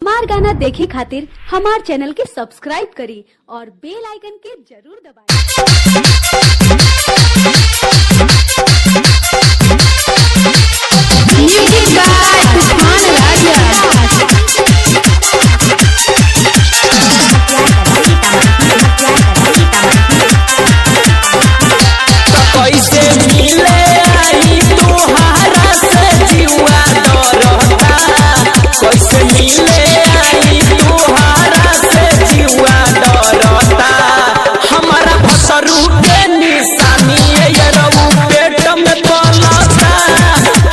हमार गाना देखे खातिर हमार चैनल के सब्सक्राइब करी और बेल आइकन के जरूर दबाएं। म्यूजिक बाय उस्मान राजा। कैसे मिले आई तुहारा से जीवा डरता, कैसे मिले आई तुहारा से जीवा डरता। हमारा भसरू के निशानी यरऊ पेट में पलता,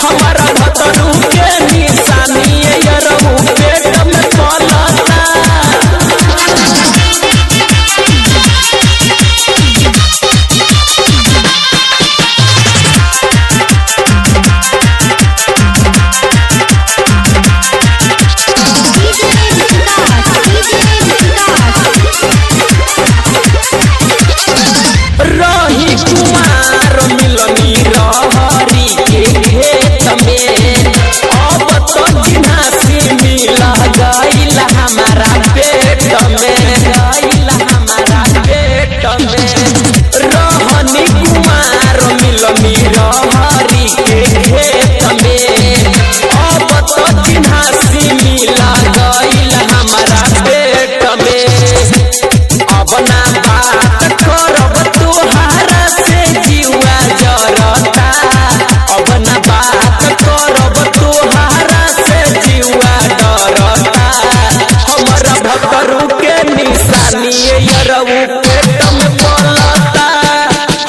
हमारा भसरू के निशानी यरऊ पेट में पलता। रही कुमार मिलनी रहरी के खेत में, अब तो जिनासी मिल गईल हमारा पेट में, गईल हमारा पेट में। रहनी कुमार मिलनी रहरी के खेत में, अब तो जिनासी मिल गईल हमारा पेट में। अब ना बात करब तुहारा से जीवा जरता, अब ना बात करब तुहारा से जीवा डरता। हमर भकरू के निशानी यरऊ पेट में पलता,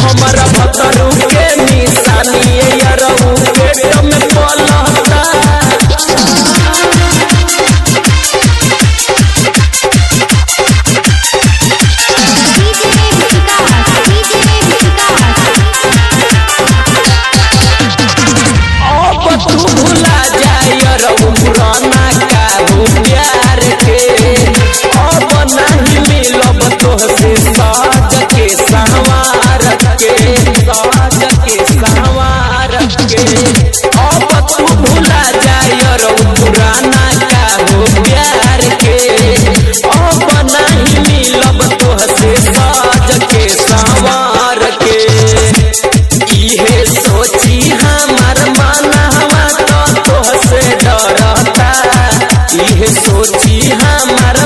हमर भकरू के निशानी यरऊ पेट में पलता। अब तू भुला जाय रहू पुराना काहू प्यार के, अब नहीं मिलब तोहसे साज के संवार के, साज के संवार के। अब तू भुला जाय रहू पुराना काहू प्यार के, अब नहीं मिलब तोहसे साज के संवार के। इहे सोची हमार मनवा तो तोहसे डरता, इहे सोची हमार